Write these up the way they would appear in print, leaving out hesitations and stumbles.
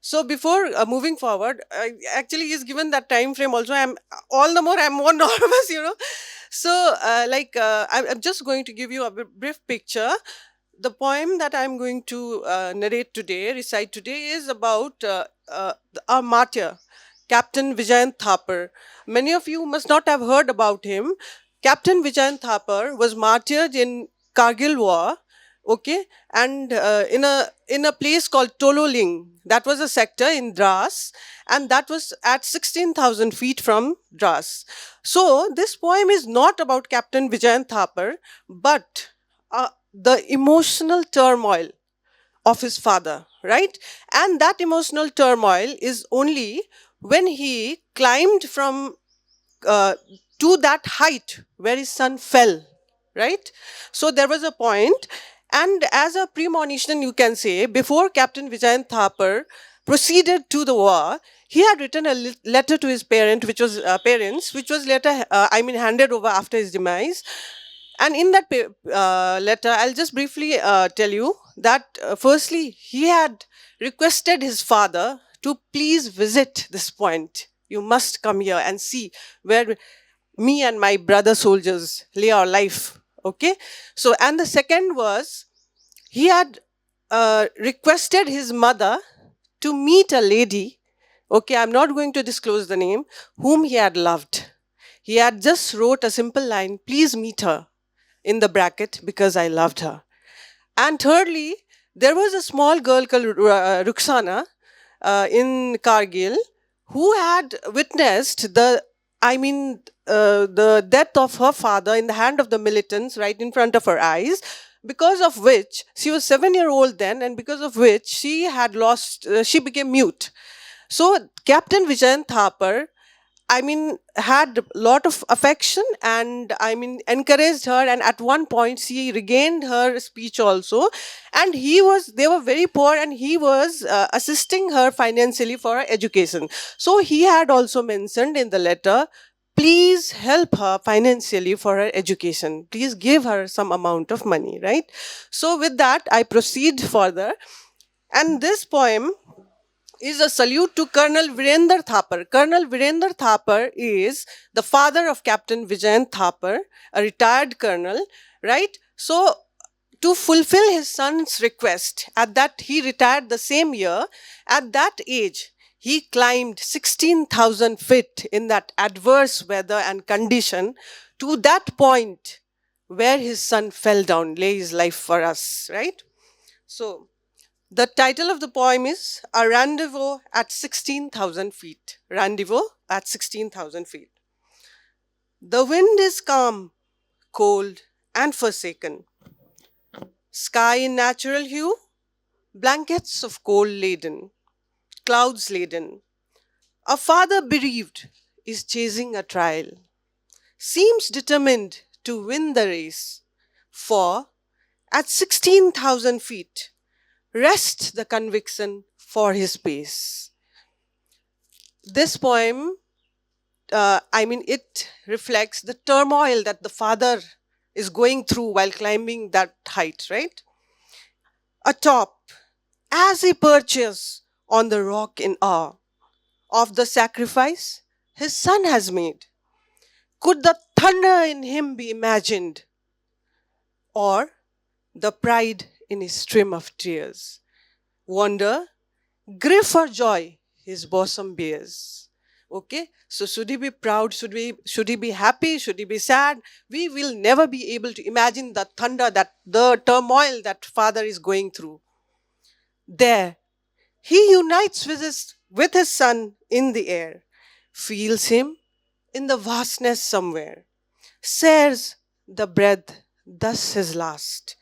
So before moving forward, actually he's given that time frame also. I'm more nervous, So I'm just going to give you a brief picture. The poem that I'm going to recite today, is about our martyr, Captain Vijayan Thapar. Many of you must not have heard about him. Captain Vijayan Thapar was martyred in Kargil War, okay, and in a place called Tololing. That was a sector in Dras, and that was at 16,000 feet from Dras. So this poem is not about Captain Vijayan Thapar, but the emotional turmoil of his father, right? And that emotional turmoil is only when he climbed from uh, to that height where his son fell, right? So there was a point, and as a premonition, you can say, before Captain Vijayan Thapar proceeded to the war, he had written a letter to his parents, which was later, handed over after his demise. And in that letter, I'll just briefly tell you that firstly, he had requested his father to please visit this point. You must come here and see where me and my brother soldiers lay our life. Okay. So, and the second was, he had requested his mother to meet a lady. Okay, I'm not going to disclose the name, whom he had loved. He had just wrote a simple line, please meet her, in the bracket, because I loved her. And thirdly, there was a small girl called Ruxana in Kargil, who had witnessed the death of her father in the hand of the militants right in front of her eyes, because of which she was 7-year-old then, and because of which she became mute. So Captain Vijayan Thapar, had a lot of affection, and encouraged her. And at one point, she regained her speech also. And they were very poor, and he was assisting her financially for her education. So he had also mentioned in the letter, please help her financially for her education. Please give her some amount of money, right? So with that, I proceed further. And this poem is a salute to Colonel Virender Thapar. Colonel Virender Thapar is the father of Captain Vijayan Thapar, a retired colonel, right? So, to fulfill his son's request, at that he retired the same year, at that age, he climbed 16,000 feet in that adverse weather and condition to that point where his son fell down, lay his life for us, right? So, the title of the poem is A Rendezvous at 16,000 feet. Rendezvous at 16,000 feet. The wind is calm, cold, and forsaken. Sky in natural hue, blankets of cold laden, clouds laden. A father bereaved is chasing a trial, seems determined to win the race. For at 16,000 feet, rests the conviction for his pace. This poem, it reflects the turmoil that the father is going through while climbing that height, right? Atop, as he perches on the rock in awe of the sacrifice his son has made, could the thunder in him be imagined, or the pride in his stream of tears? Wonder, grief or joy his bosom bears. Okay, so should he be proud? Should he be happy? Should he be sad? We will never be able to imagine the thunder, that the turmoil that father is going through. There, he unites with his son in the air, feels him in the vastness somewhere, shares the breath, thus his last,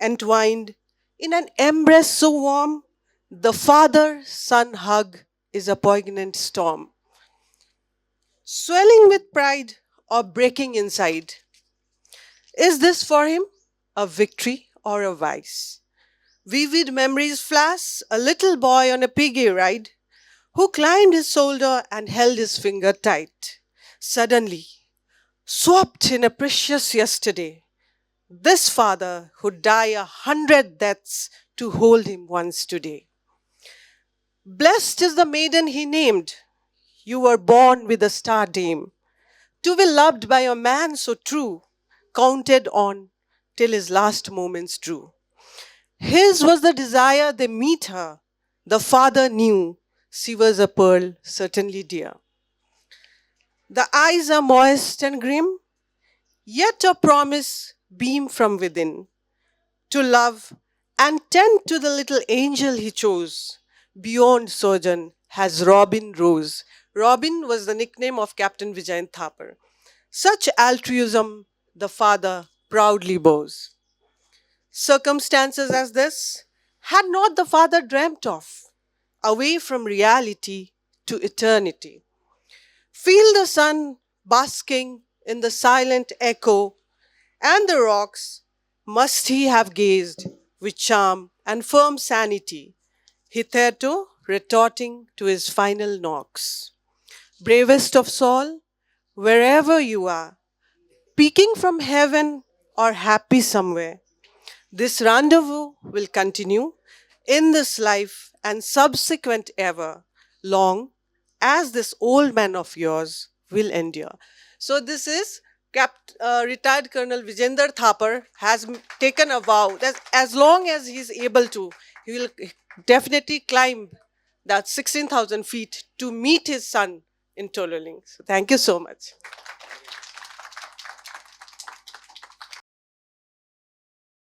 entwined in an embrace so warm, the father son hug is a poignant storm. Swelling with pride or breaking inside, is this for him a victory or a vice? Vivid memories flash, a little boy on a piggy ride who climbed his shoulder and held his finger tight. Suddenly, swapped in a precious yesterday, this father who'd die 100 deaths to hold him once today. Blessed is the maiden he named. You were born with a star dame, to be loved by a man so true, counted on till his last moments drew. His was the desire they meet her. The father knew she was a pearl certainly dear. The eyes are moist and grim, yet a promise beam from within to love and tend to the little angel he chose. Beyond sojourn has Robin Rose. Robin was the nickname of Captain Vijayan Thapar. Such altruism the father proudly boasts. Circumstances as this had not the father dreamt of, away from reality to eternity. Feel the sun basking in the silent echo, and the rocks must he have gazed with charm and firm sanity, hitherto retorting to his final knocks. Bravest of Saul, wherever you are, peeking from heaven or happy somewhere, this rendezvous will continue in this life and subsequent ever, long as this old man of yours will endure. So, this is retired Colonel Vijender Thapar has taken a vow that as long as he is able to, he will definitely climb that 16,000 feet to meet his son in Tololing. So, thank you so much.